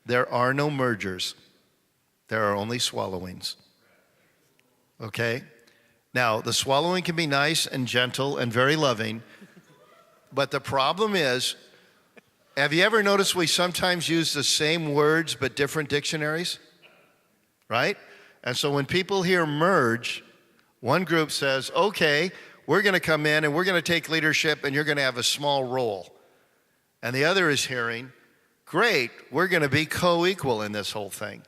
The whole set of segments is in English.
There are no mergers. There are only swallowings. Okay? Now, the swallowing can be nice and gentle and very loving, but the problem is, have you ever noticed we sometimes use the same words but different dictionaries? Right? And so when people hear merge, one group says, okay, we're going to come in and we're going to take leadership and you're going to have a small role. And the other is hearing, great, we're going to be co-equal in this whole thing.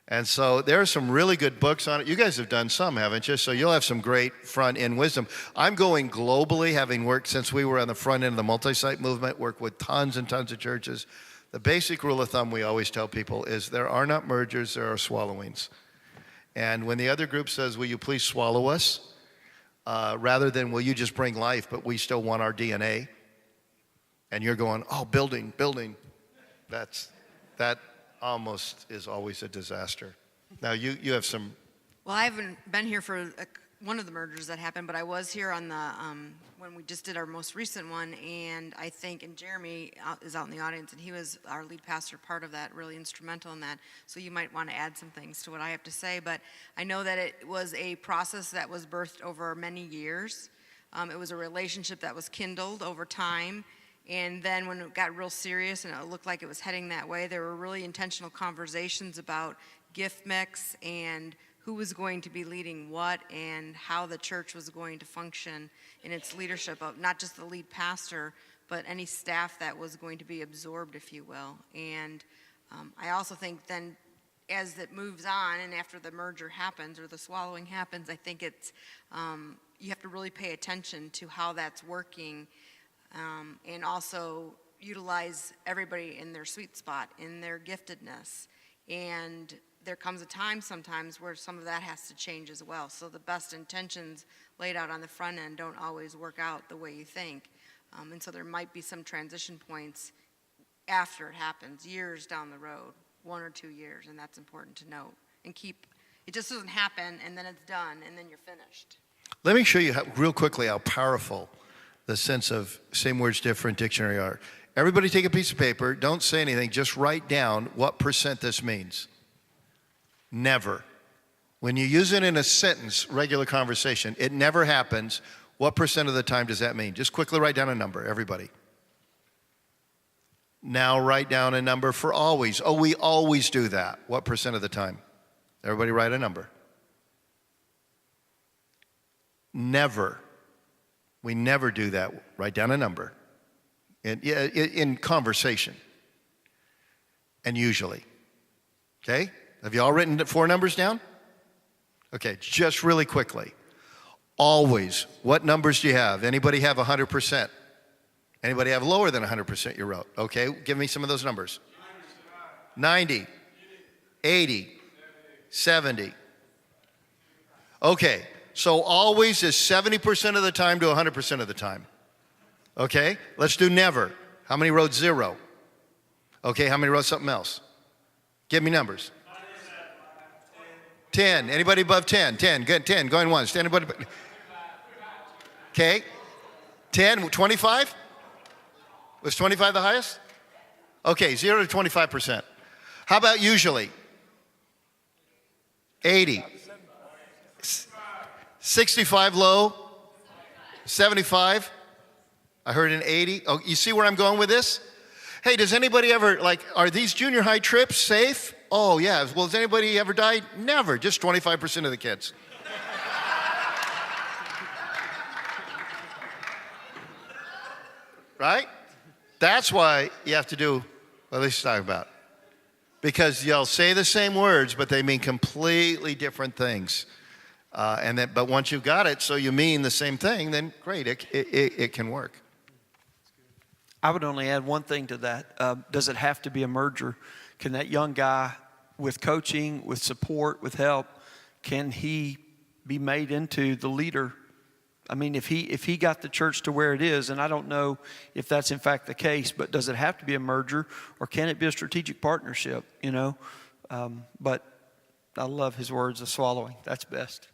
And so there are some really good books on it. You guys have done some, haven't you? So you'll have some great front-end wisdom. I'm going globally, having worked since we were on the front end of the multi-site movement, worked with tons and tons of churches. The basic rule of thumb we always tell people is there are not mergers, there are swallowings. And when the other group says, will you please swallow us, rather than will you just bring life, but we still want our DNA, and you're going, oh, building, that almost is always a disaster. Now, you have some... Well, I haven't been here for one of the mergers that happened, but I was here on the when we just did our most recent one, and I think, and Jeremy is out in the audience, and he was our lead pastor, part of that, really instrumental in that, so you might want to add some things to what I have to say, but I know that it was a process that was birthed over many years. It was a relationship that was kindled over time, and then when it got real serious and it looked like it was heading that way, there were really intentional conversations about gift mix and who was going to be leading what and how the church was going to function in its leadership of not just the lead pastor, but any staff that was going to be absorbed, if you will. And I also think then as it moves on and after the merger happens or the swallowing happens, I think it's you have to really pay attention to how that's working and also utilize everybody in their sweet spot, in their giftedness. And there comes a time sometimes where some of that has to change as well. So the best intentions laid out on the front end don't always work out the way you think. And so there might be some transition points after it happens, years down the road, 1 or 2 years, and that's important to note. And it just doesn't happen and then it's done and then you're finished. Let me show you real quickly how powerful the sense of same words, different dictionary are. Everybody take a piece of paper, don't say anything, just write down what percent this means. Never. When you use it in a sentence, regular conversation, it never happens. What percent of the time does that mean? Just quickly write down a number, everybody. Now write down a number for always. Oh, we always do that. What percent of the time? Everybody write a number. Never. We never do that. Write down a number. In conversation. And usually. Okay? Have you all written 4 numbers down? Okay, just really quickly. Always. What numbers do you have? Anybody have 100%? Anybody have lower than 100% you wrote? Okay, give me some of those numbers. 90, 80, 70. Okay, so always is 70% of the time to 100% of the time. Okay, let's do never. How many wrote 0? Okay, how many wrote something else? Give me numbers. 10. Anybody above 10? 10. Good. 10. Going once. Anybody? Okay. 10. 25? Was 25 the highest? Okay. 0 to 25%. How about usually? 80. 65 low. 75. I heard an 80. Oh, you see where I'm going with this? Hey, does anybody ever, are these junior high trips safe? Oh, yeah. Well, has anybody ever died? Never. Just 25% of the kids. Right? That's why you have to do what Lisa's talking about. Because you'll say the same words, but they mean completely different things. But once you've got it, so you mean the same thing, then great, it can work. I would only add one thing to that. Does it have to be a merger? Can that young guy, with coaching, with support, with help, can he be made into the leader? I mean, if he got the church to where it is, and I don't know if that's in fact the case, but does it have to be a merger, or can it be a strategic partnership, But I love his words of swallowing. That's best.